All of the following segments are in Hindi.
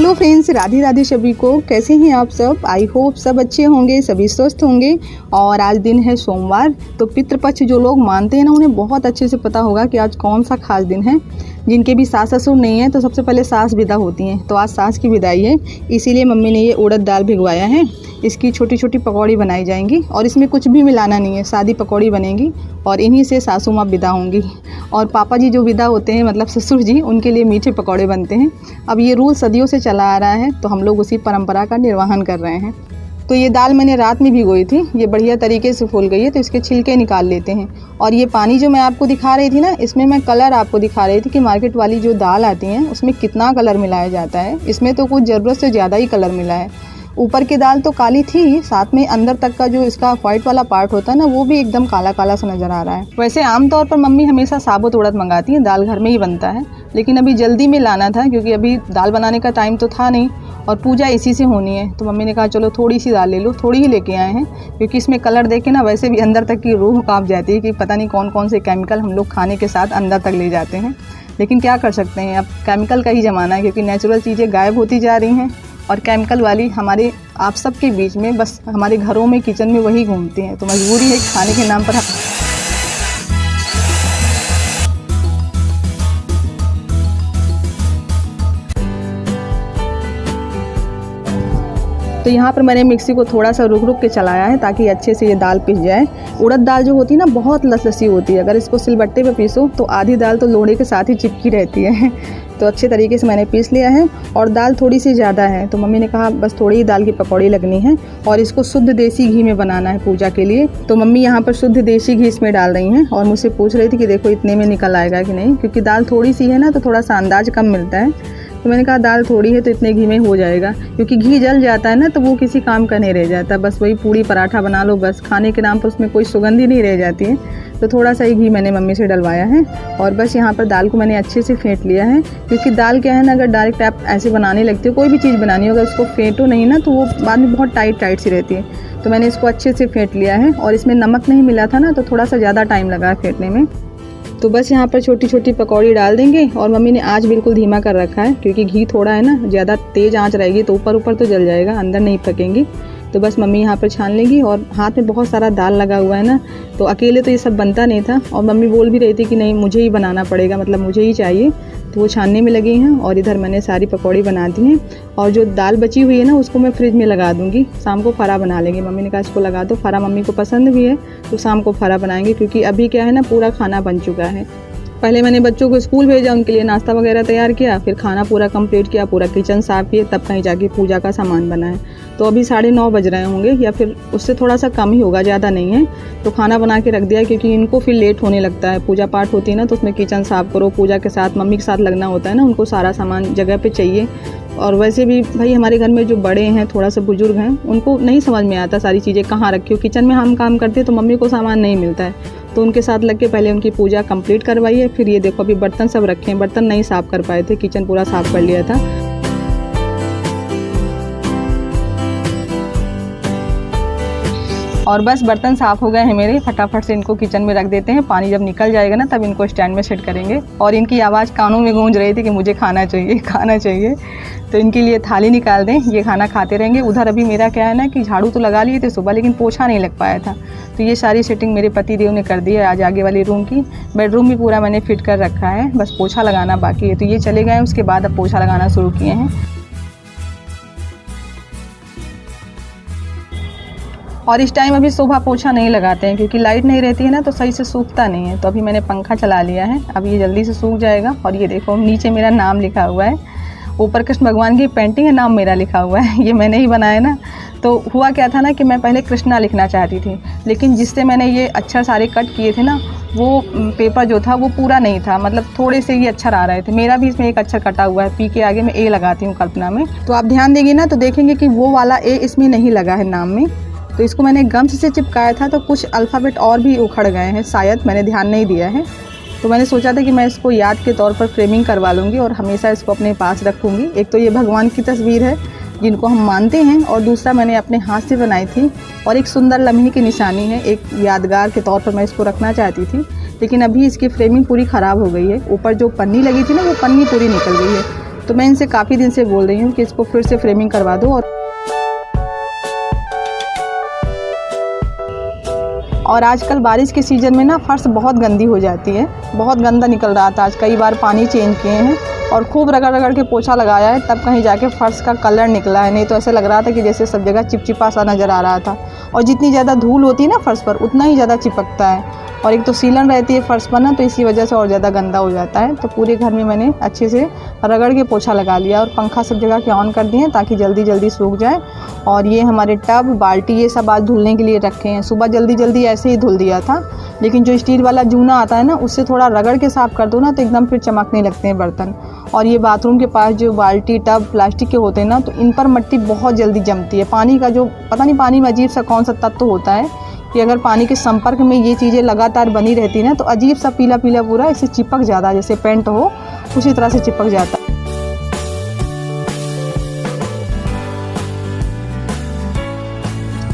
हेलो फ्रेंड्स, राधे राधे सभी को। कैसे हैं आप सब? आई होप सब अच्छे होंगे, सभी स्वस्थ होंगे। और आज दिन है सोमवार, तो पितृपक्ष जो लोग मानते हैं ना, उन्हें बहुत अच्छे से पता होगा कि आज कौन सा खास दिन है। जिनके भी सास ससुर नहीं है तो सबसे पहले सास विदा होती हैं, तो आज सास की विदाई है, इसीलिए मम्मी ने ये उड़द दाल भिगवाया है। इसकी छोटी छोटी पकौड़ी बनाई जाएंगी और इसमें कुछ भी मिलाना नहीं है, सादी पकौड़ी बनेंगी और इन्हीं से सासू माँ विदा होंगी। और पापा जी जो विदा होते हैं, मतलब ससुर जी, उनके लिए मीठे पकौड़े बनते हैं। अब ये रूल सदियों से चला आ रहा है, तो हम लोग उसी परंपरा का निर्वहन कर रहे हैं। तो ये दाल मैंने रात में भिगोई थी, ये बढ़िया तरीके से फूल गई है, तो इसके छिलके निकाल लेते हैं। और ये पानी जो मैं आपको दिखा रही थी ना, इसमें मैं कलर आपको दिखा रही थी कि मार्केट वाली जो दाल आती हैं उसमें कितना कलर मिलाया जाता है। इसमें तो कुछ ज़रूरत से ज़्यादा ही कलर मिला है। ऊपर की दाल तो काली थी, साथ में अंदर तक का जो इसका वाइट वाला पार्ट होता है ना, वो भी एकदम काला काला सा नज़र आ रहा है। वैसे आमतौर पर मम्मी हमेशा साबुत उड़द मंगाती हैं, दाल घर में ही बनता है, लेकिन अभी जल्दी में लाना था क्योंकि अभी दाल बनाने का टाइम तो था नहीं और पूजा इसी से होनी है। तो मम्मी ने कहा चलो थोड़ी सी दाल ले लो, थोड़ी ही लेके आए हैं क्योंकि इसमें कलर देखे ना वैसे भी अंदर तक की रूह कांप जाती है कि पता नहीं कौन कौन से केमिकल हम लोग खाने के साथ अंदर तक ले जाते हैं। लेकिन क्या कर सकते हैं, अब केमिकल का ही ज़माना है क्योंकि नेचुरल चीज़ें गायब होती जा रही हैं और केमिकल वाली हमारे आप सब के बीच में, बस हमारे घरों में, किचन में वही घूमती हैं। तो मजबूरी है खाने के नाम पर तो यहाँ पर मैंने मिक्सी को थोड़ा सा रुक रुक के चलाया है ताकि अच्छे से ये दाल पिस जाए। उड़द दाल जो होती है ना, बहुत लसलसी होती है। अगर इसको सिलबट्टे पे पीसो तो आधी दाल तो लोढ़े के साथ ही चिपकी रहती है। तो अच्छे तरीके से मैंने पीस लिया है और दाल थोड़ी सी ज़्यादा है, तो मम्मी ने कहा बस थोड़ी ही दाल की पकौड़ी लगनी है और इसको शुद्ध देसी घी में बनाना है पूजा के लिए। तो मम्मी यहाँ पर शुद्ध देसी घी इसमें डाल रही हैं और मुझसे पूछ रही थी कि देखो इतने में निकल आएगा कि नहीं, क्योंकि दाल थोड़ी सी है ना, तो थोड़ा सा अंदाज कम मिलता है। तो मैंने कहा दाल थोड़ी है तो इतने घी में हो जाएगा, क्योंकि घी जल जाता है ना तो वो किसी काम का नहीं रह जाता। बस वही पूड़ी पराठा बना लो, बस खाने के नाम पर उसमें कोई सुगंध ही नहीं रह जाती है। तो थोड़ा सा ही घी मैंने मम्मी से डलवाया है और बस यहाँ पर दाल को मैंने अच्छे से फेंट लिया है। क्योंकि दाल क्या है ना, अगर डायरेक्ट आप ऐसे बनाने लगते हो, कोई भी चीज़ बनानी हो, अगर उसको फेंटो नहीं ना तो वो बाद में बहुत टाइट टाइट सी रहती है। तो मैंने इसको अच्छे से फेंट लिया है और इसमें नमक नहीं मिला था ना, तो थोड़ा सा ज़्यादा टाइम लगा है फेंटने में। तो बस यहाँ पर छोटी छोटी पकौड़ी डाल देंगे और मम्मी ने आँच बिल्कुल धीमा कर रखा है क्योंकि घी थोड़ा है ना, ज़्यादा तेज़ आँच रहेगी तो ऊपर ऊपर तो जल जाएगा, अंदर नहीं पकेंगी। तो बस मम्मी यहाँ पर छान लेंगी और हाथ में बहुत सारा दाल लगा हुआ है ना, तो अकेले तो ये सब बनता नहीं था और मम्मी बोल भी रही थी कि नहीं मुझे ही बनाना पड़ेगा, मतलब मुझे ही चाहिए। तो वो छानने में लगी हैं और इधर मैंने सारी पकौड़ी बना दी हैं और जो दाल बची हुई है ना उसको मैं फ्रिज में लगा दूँगी, शाम को फरा बना लेंगे। मम्मी ने कहा इसको लगा दो, फरा मम्मी को पसंद भी है, तो शाम को फरा बनाएंगे क्योंकि अभी क्या है ना, पूरा खाना बन चुका है। पहले मैंने बच्चों को स्कूल भेजा, उनके लिए नाश्ता वगैरह तैयार किया, फिर खाना पूरा कंप्लीट किया, पूरा किचन साफ़ किया, तब कहीं जाके पूजा का सामान बनाया। तो अभी 9:30 बज रहे होंगे या फिर उससे थोड़ा सा कम ही होगा, ज़्यादा नहीं है। तो खाना बना के रख दिया क्योंकि इनको फिर लेट होने लगता है। पूजा पाठ होती है ना तो उसमें किचन साफ़ करो, पूजा के साथ मम्मी के साथ लगना होता है ना, उनको सारा सामान जगह पे चाहिए। और वैसे भी भाई हमारे घर में जो बड़े हैं, थोड़ा सा बुजुर्ग हैं, उनको नहीं समझ में आता सारी चीज़ें कहाँ रखी हो। किचन में हम काम करते हैं तो मम्मी को सामान नहीं मिलता है, तो उनके साथ लग के पहले उनकी पूजा कंप्लीट करवाई है। फिर ये देखो अभी बर्तन सब रखे हैं, बर्तन नहीं साफ़ कर पाए थे, किचन पूरा साफ़ कर लिया था। और बस बर्तन साफ़ हो गए हैं मेरे, फटाफट से इनको किचन में रख देते हैं। पानी जब निकल जाएगा ना तब इनको स्टैंड में सेट करेंगे। और इनकी आवाज़ कानों में गूंज रही थी कि मुझे खाना चाहिए, खाना चाहिए। तो इनके लिए थाली निकाल दें, ये खाना खाते रहेंगे। उधर अभी मेरा क्या है ना कि झाड़ू तो लगा लिए थे सुबह, लेकिन पोछा नहीं लग पाया था, तो ये सारी सेटिंग मेरे पति देव ने कर दी है। आज आगे वाली रूम की, बेडरूम भी पूरा मैंने फिट कर रखा है, बस पोछा लगाना बाकी है। तो ये चले गए, उसके बाद अब पोछा लगाना शुरू किए हैं। और इस टाइम अभी सुबह पोछा नहीं लगाते हैं क्योंकि लाइट नहीं रहती है ना, तो सही से सूखता नहीं है। तो अभी मैंने पंखा चला लिया है, अब ये जल्दी से सूख जाएगा। और ये देखो नीचे मेरा नाम लिखा हुआ है, ऊपर कृष्ण भगवान की पेंटिंग है, नाम मेरा लिखा हुआ है, ये मैंने ही बनाया ना। तो हुआ क्या था ना कि मैं पहले कृष्णा लिखना चाहती थी, लेकिन जिससे मैंने ये अक्षर सारे कट किए थे ना, वो पेपर जो था वो पूरा नहीं था, मतलब थोड़े से ही अक्षर आ रहे थे। मेरा भी इसमें एक अक्षर कटा हुआ है, पी के आगे मैं ए लगाती हूँ कल्पना में। तो आप ध्यान देंगे ना तो देखेंगे कि वो वाला ए इसमें नहीं लगा है नाम में। तो इसको मैंने गम्स से चिपकाया था, तो कुछ अल्फ़ाबेट और भी उखड़ गए हैं, शायद मैंने ध्यान नहीं दिया है। तो मैंने सोचा था कि मैं इसको याद के तौर पर फ्रेमिंग करवा लूँगी और हमेशा इसको अपने पास रखूँगी। एक तो ये भगवान की तस्वीर है जिनको हम मानते हैं, और दूसरा मैंने अपने हाथ से बनाई थी और एक सुंदर लम्हे की निशानी है, एक यादगार के तौर पर मैं इसको रखना चाहती थी। लेकिन अभी इसकी फ्रेमिंग पूरी ख़राब हो गई है। ऊपर जो पन्नी लगी थी ना, वो पन्नी पूरी निकल गई है। तो मैं इनसे काफ़ी दिन से बोल रही हूँ कि इसको फिर से फ्रेमिंग करवा दो। और आजकल बारिश के सीज़न में ना फर्श बहुत गंदी हो जाती है, बहुत गंदा निकल रहा था। आज कई बार पानी चेंज किए हैं और खूब रगड़ रगड़ के पोछा लगाया है, तब कहीं जाके फ़र्श का कलर निकला है, नहीं तो ऐसे लग रहा था कि जैसे सब जगह चिपचिपा सा नज़र आ रहा था। और जितनी ज़्यादा धूल होती है ना फ़र्श पर, उतना ही ज़्यादा चिपकता है। और एक तो सीलन रहती है फ़र्श पर ना, तो इसी वजह से और ज़्यादा गंदा हो जाता है। तो पूरे घर में मैंने अच्छे से रगड़ के पोछा लगा लिया और पंखा सब जगह के ऑन कर दिए ताकि जल्दी जल्दी सूख जाए। और ये हमारे टब, बाल्टी, ये सब आज धुलने के लिए रखे हैं। सुबह जल्दी जल्दी ऐसे ही धुल दिया था, लेकिन जो स्टील वाला जूना आता है ना, उससे थोड़ा रगड़ के साफ़ कर दो ना, तो एकदम फिर चमकने लगते हैं बर्तन। और ये बाथरूम के पास जो बाल्टी, टब प्लास्टिक के होते हैं ना, तो इन पर मिट्टी बहुत जल्दी जमती है। पानी का जो पता नहीं, पानी में अजीब सा कौन सा तत्व होता है कि अगर पानी के संपर्क में ये चीज़ें लगातार बनी रहती ना, तो अजीब सा पीला पीला पूरा इससे चिपक जाता है, जैसे पेंट हो उसी तरह से चिपक जाता है।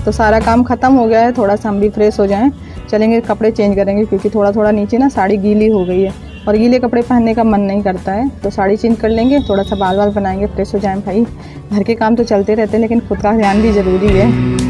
तो सारा काम ख़त्म हो गया है, थोड़ा सा हम भी फ्रेश हो जाएं, चलेंगे कपड़े चेंज करेंगे, क्योंकि थोड़ा थोड़ा नीचे ना साड़ी गीली हो गई है और गीले कपड़े पहनने का मन नहीं करता है। तो साड़ी चेंज कर लेंगे, थोड़ा सा बाल बाल बनाएंगे, फ्रेश हो जाएं। भाई घर के काम तो चलते रहते हैं, लेकिन खुद का ध्यान भी ज़रूरी है।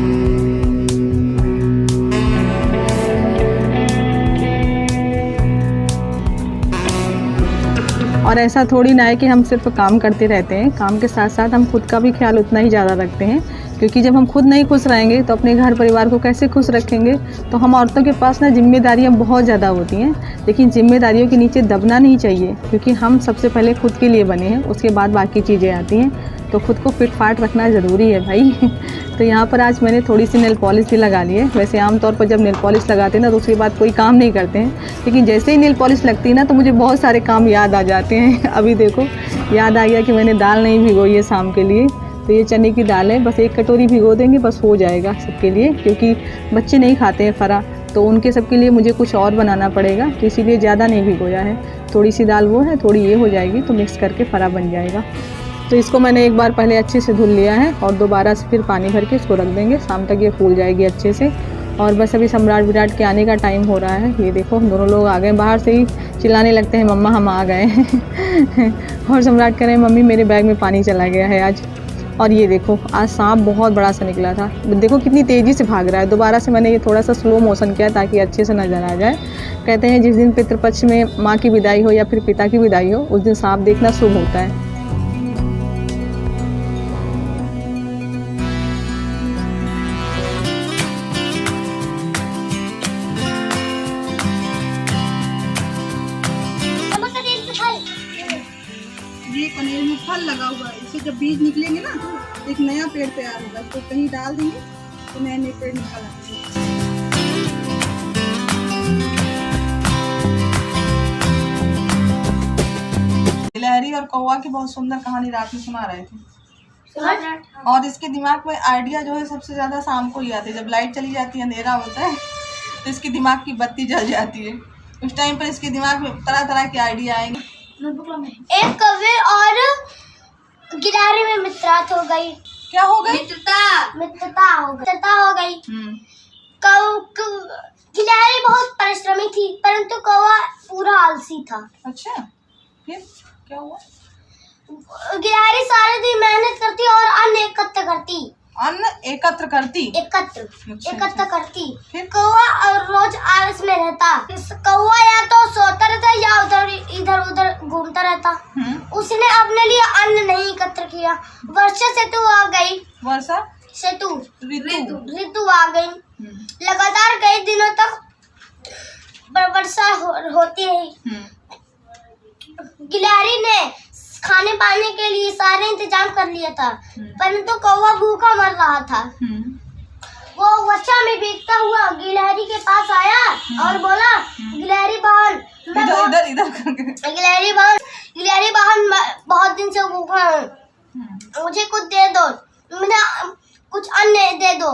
और ऐसा थोड़ी ना है कि हम सिर्फ काम करते रहते हैं, काम के साथ साथ हम खुद का भी ख्याल उतना ही ज़्यादा रखते हैं, क्योंकि जब हम खुद नहीं खुश रहेंगे तो अपने घर परिवार को कैसे खुश रखेंगे। तो हम औरतों के पास ना जिम्मेदारियां बहुत ज़्यादा होती हैं, लेकिन जिम्मेदारियों के नीचे दबना नहीं चाहिए, क्योंकि हम सबसे पहले खुद के लिए बने हैं, उसके बाद बाकी चीज़ें आती हैं। तो खुद को फिट फाट रखना ज़रूरी है भाई। तो यहाँ पर आज मैंने थोड़ी सी नेल पॉलिश भी लगा ली है। वैसे आमतौर पर जब नेल पॉलिश लगाते हैं ना, तो उसके बाद कोई काम नहीं करते हैं, लेकिन जैसे ही नेल पॉलिश लगती है ना, तो मुझे बहुत सारे काम याद आ जाते हैं। अभी देखो याद आ गया कि मैंने दाल नहीं भिगोई है शाम के लिए, तो ये चने की दाल है, बस 1 कटोरी भिगो देंगे, बस हो जाएगा सबके लिए, क्योंकि बच्चे नहीं खाते हैं फरा, तो उनके सबके लिए मुझे कुछ और बनाना पड़ेगा, तो इसीलिए ज़्यादा नहीं भिगोया है। थोड़ी सी दाल वो है, थोड़ी ये हो जाएगी, तो मिक्स करके फरा बन जाएगा। तो इसको मैंने एक बार पहले अच्छे से धुल लिया है और दोबारा से फिर पानी भर के इसको रख देंगे, शाम तक ये फूल जाएगी अच्छे से। और बस अभी सम्राट विराट के आने का टाइम हो रहा है। ये देखो दोनों लोग आ गए, बाहर से ही चिल्लाने लगते हैं मम्मा हम आ गए हैं। और सम्राट कह रहे हैं मम्मी मेरे बैग में पानी चला गया है आज। और ये देखो आज सांप बहुत बड़ा सा निकला था, देखो कितनी तेज़ी से भाग रहा है। दोबारा से मैंने ये थोड़ा सा स्लो मोशन किया ताकि अच्छे से नज़र आ जाए। कहते हैं जिस दिन पितृपक्ष में माँ की विदाई हो या फिर पिता की विदाई हो, उस दिन सांप देखना शुभ होता है। ये पनीर में फल लगा हुआ है, इससे जब बीज निकलेंगे ना, एक नया पेड़ तैयार होगा, इसको कहीं डाल देंगे तो नए नए पेड़ निकल आएंगे। गिलहरी और कौवा की बहुत सुंदर कहानी रात में सुना रहे थे। और इसके दिमाग में आइडिया जो है सबसे ज़्यादा शाम को ही आते हैं, जब लाइट चली जाती है, अंधेरा होता है, तो इसके दिमाग की बत्ती जल जाती है। उस टाइम पर इसके दिमाग में तरह तरह के आइडिया आएंगे। एक कौवे और गिलहरी में मित्रता हो गई। क्या हो गई? मित्रता हो गई। गिलहरी बहुत परिश्रमी थी, परंतु कौवा पूरा आलसी था। अच्छा, फिर क्या हुआ? गिलहरी सारे दिन मेहनत करती और अन्न एकत्र करती। एकत्र करती। फिर कौवा रोज आलस में रहता। कौवा या तो सोता रहता या इधर उधर घूमता रहता। उसने अपने लिए अन्न नहीं एकत्र किया। वर्षा ऋतु आ गई। ऋतु आ गई। लगातार कई दिनों तक वर्षा होती रही। गिलहरी ने खाने पाने के लिए सारे इंतजाम कर लिया था, परंतु कौवा भूखा मर रहा था। वो वर्षा में भीगता हुआ गिलहरी के पास आया और बोला, गिलहरी बहन, गिलहरी बहन, बहुत दिन से भूखा हूँ, मुझे कुछ दे दो, मुझे कुछ अन्न दे दो,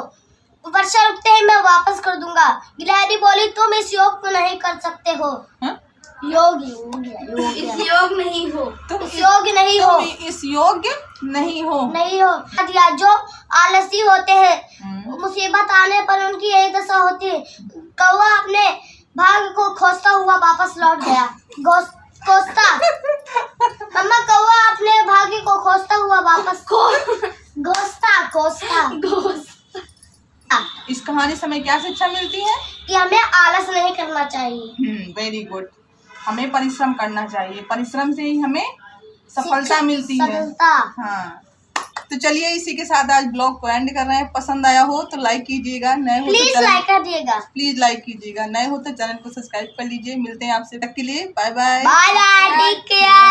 वर्षा रुकते ही मैं वापस कर दूंगा। गिलहरी बोली, तुम इस योग को नहीं कर सकते हो। योग नहीं हो। जो आलसी होते हैं, मुसीबत आने पर उनकी यही दशा होती है। कौवा अपने भाग्य को खोजता हुआ वापस लौट गया। खोजता मम्मा, कौवा अपने भाग्य वर्तमान समय क्या शिक्षा मिलती है? कि हमें आलस नहीं करना चाहिए। Very good. हमें परिश्रम करना चाहिए, परिश्रम से ही हमें सफलता मिलती है। सफलता। हाँ, तो चलिए इसी के साथ आज ब्लॉग को एंड कर रहे हैं। पसंद आया हो तो लाइक कीजिएगा, नए हो प्लीज तो लाइक कर दिएगा। प्लीज लाइक कीजिएगा, नए हो तो चैनल को सब्सक्राइब कर लीजिए। मिलते हैं आपसे, तक के लिए bye bye. Bye bye, take care.